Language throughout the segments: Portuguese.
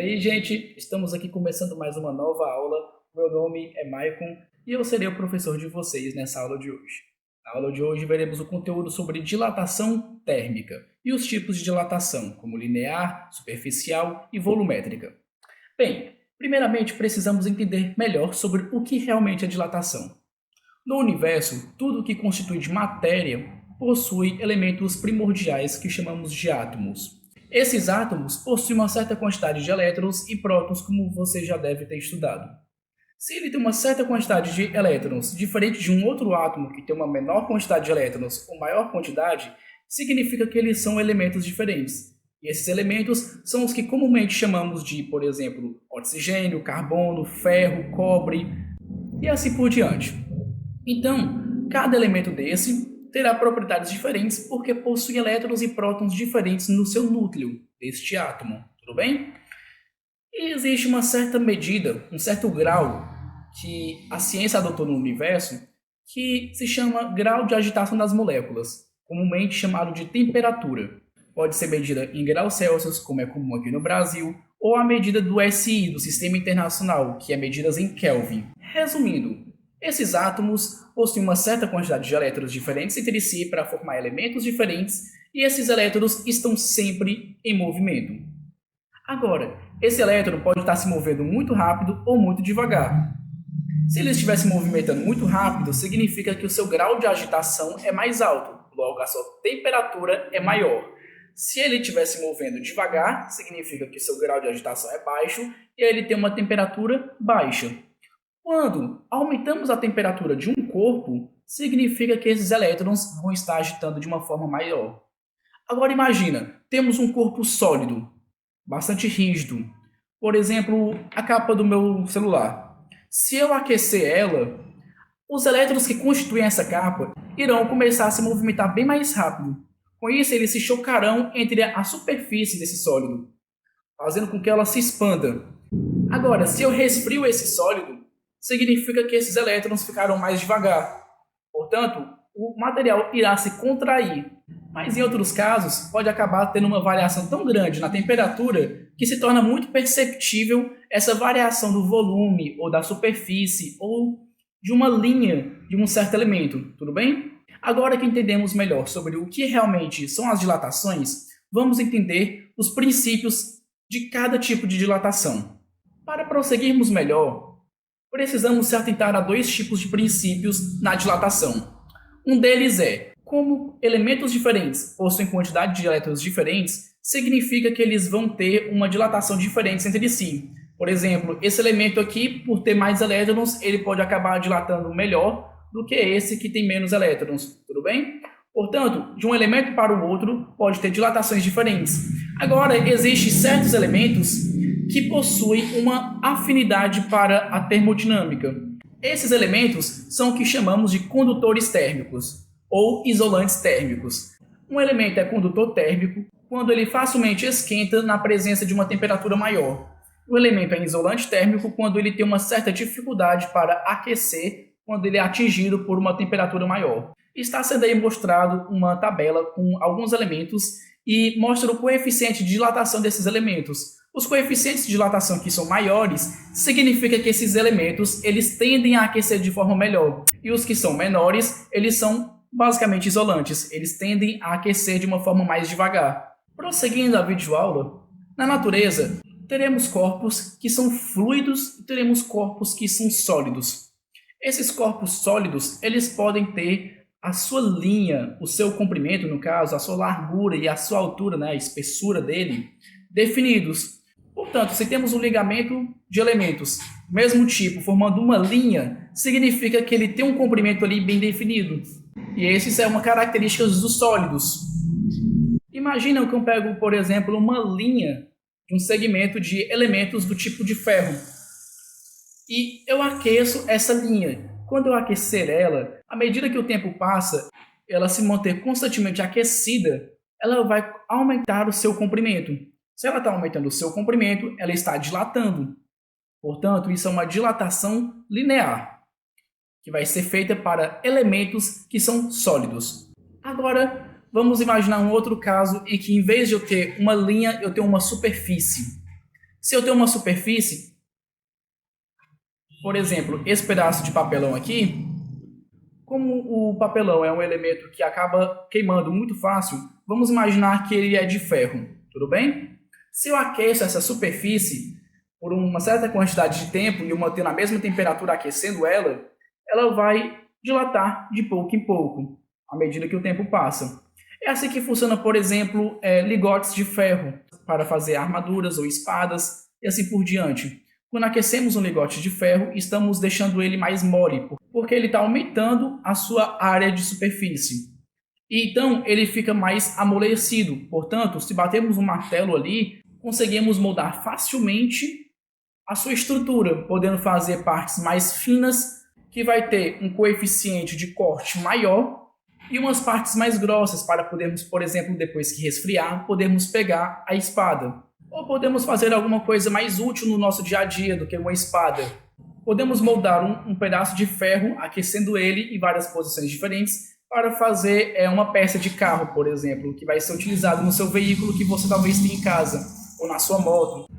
aí, gente, estamos aqui começando mais uma nova aula. Meu nome é Maicon e eu serei o professor de vocês nessa aula de hoje. Na aula de hoje veremos o conteúdo sobre dilatação térmica e os tipos de dilatação, como linear, superficial e volumétrica. Bem, primeiramente precisamos entender melhor sobre o que realmente é dilatação. No universo, tudo o que constitui de matéria possui elementos primordiais que chamamos de átomos. Esses átomos possuem uma certa quantidade de elétrons e prótons, como você já deve ter estudado. Se ele tem uma certa quantidade de elétrons diferente de um outro átomo que tem uma menor quantidade de elétrons ou maior quantidade, significa que eles são elementos diferentes. E esses elementos são os que comumente chamamos de, por exemplo, oxigênio, carbono, ferro, cobre e assim por diante. Então, cada elemento desse terá propriedades diferentes porque possui elétrons e prótons diferentes no seu núcleo deste átomo, tudo bem? E existe uma certa medida, um certo grau que a ciência adotou no universo que se chama grau de agitação das moléculas, comumente chamado de temperatura. Pode ser medida em graus Celsius, como é comum aqui no Brasil, ou a medida do SI, do Sistema Internacional, que é medidas em Kelvin. Resumindo, esses átomos possuem uma certa quantidade de elétrons diferentes entre si para formar elementos diferentes, e esses elétrons estão sempre em movimento. Agora, esse elétron pode estar se movendo muito rápido ou muito devagar. Se ele estiver se movimentando muito rápido, significa que o seu grau de agitação é mais alto, logo a sua temperatura é maior. Se ele estiver se movendo devagar, significa que seu grau de agitação é baixo e ele tem uma temperatura baixa. Quando aumentamos a temperatura de um corpo, significa que esses elétrons vão estar agitando de uma forma maior. Agora imagina, temos um corpo sólido, bastante rígido. Por exemplo, a capa do meu celular. Se eu aquecer ela, os elétrons que constituem essa capa irão começar a se movimentar bem mais rápido. Com isso, eles se chocarão entre a superfície desse sólido, fazendo com que ela se expanda. Agora, se eu resfrio esse sólido, significa que esses elétrons ficarão mais devagar. Portanto, o material irá se contrair. Mas em outros casos, pode acabar tendo uma variação tão grande na temperatura que se torna muito perceptível essa variação do volume ou da superfície ou de uma linha de um certo elemento, tudo bem? Agora que entendemos melhor sobre o que realmente são as dilatações, vamos entender os princípios de cada tipo de dilatação. Para prosseguirmos melhor, precisamos se atentar a dois tipos de princípios na dilatação. Um deles é, como elementos diferentes possuem quantidade de elétrons diferentes, significa que eles vão ter uma dilatação diferente entre si. Por exemplo, esse elemento aqui, por ter mais elétrons, ele pode acabar dilatando melhor do que esse que tem menos elétrons, tudo bem? Portanto, de um elemento para o outro, pode ter dilatações diferentes. Agora, existem certos elementos que possuem uma afinidade para a termodinâmica. Esses elementos são o que chamamos de condutores térmicos ou isolantes térmicos. Um elemento é condutor térmico quando ele facilmente esquenta na presença de uma temperatura maior. O elemento é isolante térmico quando ele tem uma certa dificuldade para aquecer quando ele é atingido por uma temperatura maior. Está sendo aí mostrado uma tabela com alguns elementos e mostra o coeficiente de dilatação desses elementos. Os coeficientes de dilatação que são maiores significa que esses elementos eles tendem a aquecer de forma melhor. E os que são menores, eles são basicamente isolantes. Eles tendem a aquecer de uma forma mais devagar. Prosseguindo a videoaula, na natureza, teremos corpos que são fluidos e teremos corpos que são sólidos. Esses corpos sólidos, eles podem ter a sua linha, o seu comprimento, no caso, a sua largura e a sua altura, né, a espessura dele, definidos. Portanto, se temos um ligamento de elementos do mesmo tipo, formando uma linha, significa que ele tem um comprimento ali bem definido. E essa é uma característica dos sólidos. Imagina que eu pego, por exemplo, uma linha de um segmento de elementos do tipo de ferro. E eu aqueço essa linha. Quando eu aquecer ela, à medida que o tempo passa, ela se manter constantemente aquecida, ela vai aumentar o seu comprimento. Se ela está aumentando o seu comprimento, ela está dilatando. Portanto, isso é uma dilatação linear, que vai ser feita para elementos que são sólidos. Agora, vamos imaginar um outro caso em que, em vez de eu ter uma linha, eu tenho uma superfície. Se eu tenho uma superfície, por exemplo, esse pedaço de papelão aqui, como o papelão é um elemento que acaba queimando muito fácil, vamos imaginar que ele é de ferro, tudo bem? Se eu aqueço essa superfície por uma certa quantidade de tempo e eu manter na mesma temperatura aquecendo ela, ela vai dilatar de pouco em pouco, à medida que o tempo passa. É assim que funciona, por exemplo, ligotes de ferro para fazer armaduras ou espadas e assim por diante. Quando aquecemos um ligote de ferro, estamos deixando ele mais mole, porque ele está aumentando a sua área de superfície. E então ele fica mais amolecido. Portanto, se batermos um martelo ali, conseguimos moldar facilmente a sua estrutura, podendo fazer partes mais finas, que vai ter um coeficiente de corte maior, e umas partes mais grossas para podermos, por exemplo, depois que resfriar, podermos pegar a espada. Ou podemos fazer alguma coisa mais útil no nosso dia a dia do que uma espada. Podemos moldar um pedaço de ferro, aquecendo ele em várias posições diferentes, para fazer uma peça de carro, por exemplo, que vai ser utilizado no seu veículo que você talvez tenha em casa, ou na sua moto.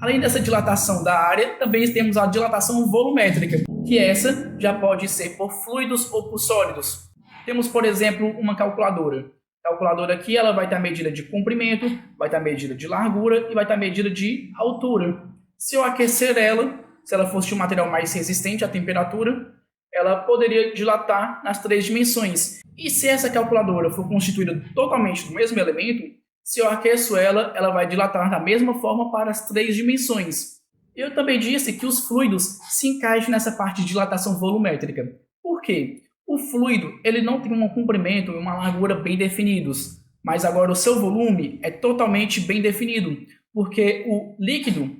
Além dessa dilatação da área, também temos a dilatação volumétrica, que essa já pode ser por fluidos ou por sólidos. Temos, por exemplo, uma calculadora. A calculadora aqui ela vai ter a medida de comprimento, vai ter a medida de largura e vai ter a medida de altura. Se eu aquecer ela, se ela fosse de um material mais resistente à temperatura, ela poderia dilatar nas 3 dimensões. E se essa calculadora for constituída totalmente do mesmo elemento, se eu aqueço ela, ela vai dilatar da mesma forma para as 3 dimensões. Eu também disse que os fluidos se encaixam nessa parte de dilatação volumétrica. Por quê? O fluido ele não tem um comprimento e uma largura bem definidos, mas agora o seu volume é totalmente bem definido, porque o líquido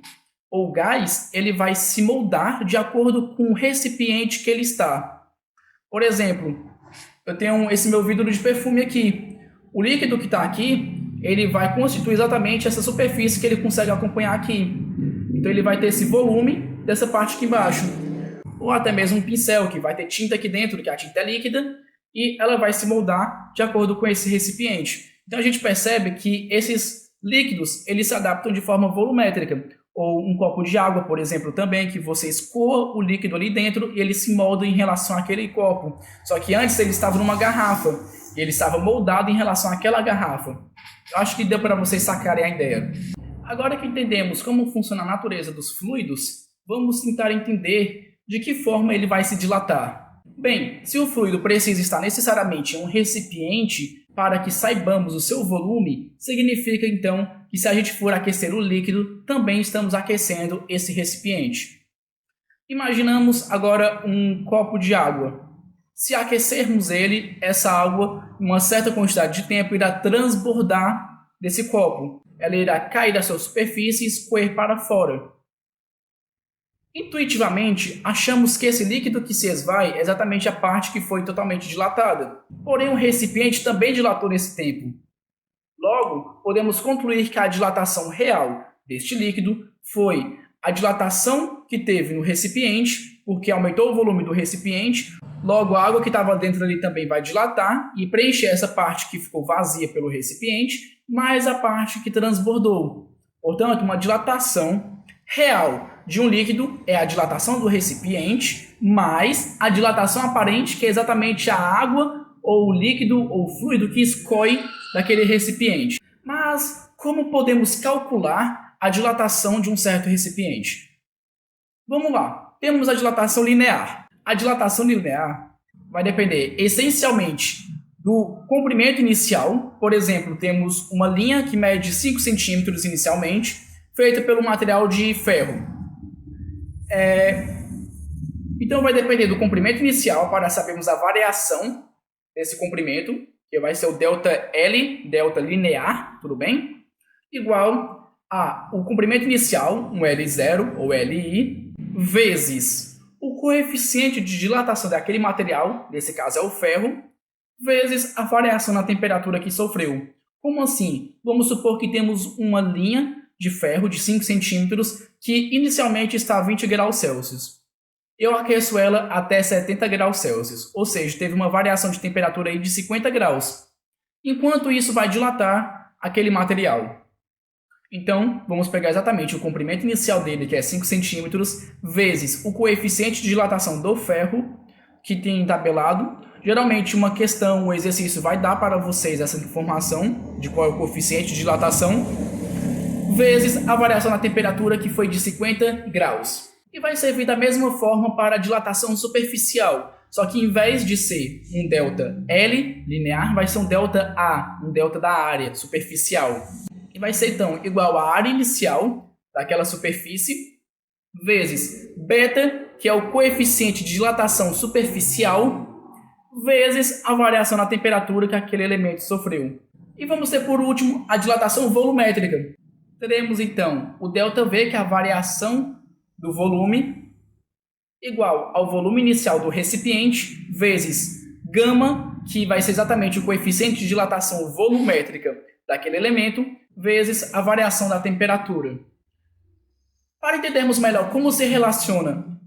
ou gás ele vai se moldar de acordo com o recipiente que ele está. Por exemplo, eu tenho esse meu vidro de perfume aqui. O líquido que está aqui, ele vai constituir exatamente essa superfície que ele consegue acompanhar aqui. Então ele vai ter esse volume dessa parte aqui embaixo. Ou até mesmo um pincel, que vai ter tinta aqui dentro, que a tinta é líquida, e ela vai se moldar de acordo com esse recipiente. Então a gente percebe que esses líquidos eles se adaptam de forma volumétrica. Ou um copo de água, por exemplo, também, que você escoa o líquido ali dentro e ele se molda em relação àquele copo. Só que antes ele estava numa garrafa, e ele estava moldado em relação àquela garrafa. Eu acho que deu para vocês sacarem a ideia. Agora que entendemos como funciona a natureza dos fluidos, vamos tentar entender de que forma ele vai se dilatar. Bem, se o fluido precisa estar necessariamente em um recipiente para que saibamos o seu volume, significa então que se a gente for aquecer o líquido, também estamos aquecendo esse recipiente. Imaginamos agora um copo de água. Se aquecermos ele, essa água, em uma certa quantidade de tempo, irá transbordar desse copo. Ela irá cair da sua superfície e escorrer para fora. Intuitivamente, achamos que esse líquido que se esvai é exatamente a parte que foi totalmente dilatada. Porém, o recipiente também dilatou nesse tempo. Logo, podemos concluir que a dilatação real deste líquido foi a dilatação que teve no recipiente, porque aumentou o volume do recipiente. Logo, a água que estava dentro ali também vai dilatar e preencher essa parte que ficou vazia pelo recipiente, mais a parte que transbordou. Portanto, uma dilatação real de um líquido é a dilatação do recipiente mais a dilatação aparente, que é exatamente a água ou o líquido ou fluido que escorre daquele recipiente. Mas como podemos calcular a dilatação de um certo recipiente? Vamos lá. Temos a dilatação linear. A dilatação linear vai depender essencialmente do comprimento inicial. Por exemplo, temos uma linha que mede 5 centímetros inicialmente, feita pelo material de ferro. Então vai depender do comprimento inicial para sabermos a variação desse comprimento, que vai ser o delta L, delta linear, tudo bem? Igual a o comprimento inicial, um L0 ou Li, vezes o coeficiente de dilatação daquele material, nesse caso é o ferro, vezes a variação na temperatura que sofreu. Como assim? Vamos supor que temos uma linha de ferro de 5 centímetros que inicialmente está a 20 graus Celsius. Eu aqueço ela até 70 graus Celsius, ou seja, teve uma variação de temperatura aí de 50 graus. Enquanto isso vai dilatar aquele material. Então, vamos pegar exatamente o comprimento inicial dele, que é 5 centímetros, vezes o coeficiente de dilatação do ferro, que tem tabelado. Geralmente, uma questão, um exercício vai dar para vocês essa informação de qual é o coeficiente de dilatação, vezes a variação na temperatura, que foi de 50 graus. E vai servir da mesma forma para a dilatação superficial, só que em vez de ser um delta L linear, vai ser um delta A, um delta da área superficial. E vai ser, então, igual à área inicial daquela superfície, vezes beta, que é o coeficiente de dilatação superficial, vezes a variação na temperatura que aquele elemento sofreu. E vamos ter, por último, a dilatação volumétrica. Teremos, então, o ΔV, que é a variação do volume, igual ao volume inicial do recipiente, vezes gama, que vai ser exatamente o coeficiente de dilatação volumétrica daquele elemento, vezes a variação da temperatura. Para entendermos melhor como se relaciona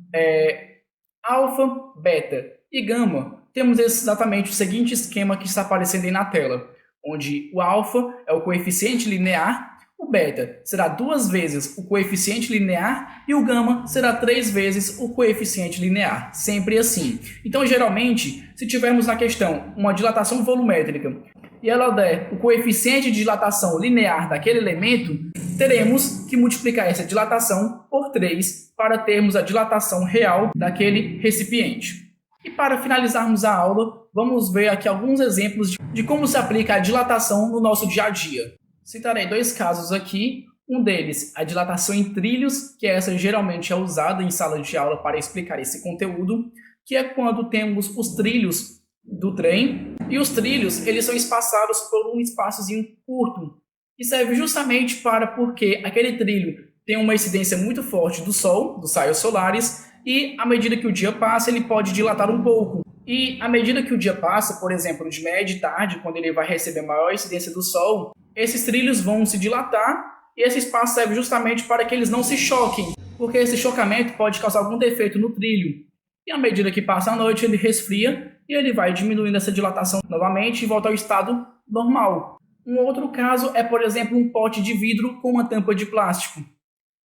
alfa, beta e gama, temos exatamente o seguinte esquema que está aparecendo aí na tela, onde o alfa é o coeficiente linear, o beta será 2 vezes o coeficiente linear e o gama será 3 vezes o coeficiente linear, sempre assim. Então, geralmente, se tivermos na questão uma dilatação volumétrica e ela der o coeficiente de dilatação linear daquele elemento, teremos que multiplicar essa dilatação por 3 para termos a dilatação real daquele recipiente. E para finalizarmos a aula, vamos ver aqui alguns exemplos de como se aplica a dilatação no nosso dia a dia. Citarei 2 casos aqui, um deles a dilatação em trilhos, que essa geralmente é usada em sala de aula para explicar esse conteúdo, que é quando temos os trilhos do trem, e os trilhos eles são espaçados por um espaçozinho curto, que serve justamente porque aquele trilho tem uma incidência muito forte do Sol, dos raios solares, e à medida que o dia passa, ele pode dilatar um pouco. E à medida que o dia passa, por exemplo, de manhã e de tarde, quando ele vai receber maior incidência do Sol, esses trilhos vão se dilatar e esse espaço serve justamente para que eles não se choquem, porque esse chocamento pode causar algum defeito no trilho. E à medida que passa a noite, ele resfria e ele vai diminuindo essa dilatação novamente e volta ao estado normal. Um outro caso é, por exemplo, um pote de vidro com uma tampa de plástico.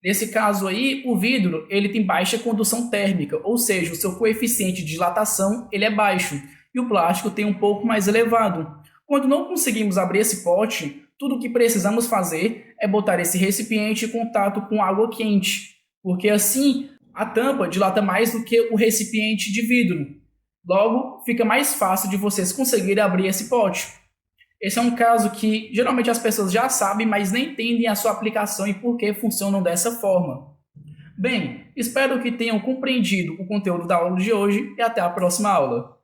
Nesse caso aí, o vidro ele tem baixa condução térmica, ou seja, o seu coeficiente de dilatação ele é baixo, e o plástico tem um pouco mais elevado. Quando não conseguimos abrir esse pote, tudo o que precisamos fazer é botar esse recipiente em contato com água quente, porque assim a tampa dilata mais do que o recipiente de vidro. Logo, fica mais fácil de vocês conseguirem abrir esse pote. Esse é um caso que geralmente as pessoas já sabem, mas nem entendem a sua aplicação e por que funcionam dessa forma. Bem, espero que tenham compreendido o conteúdo da aula de hoje e até a próxima aula.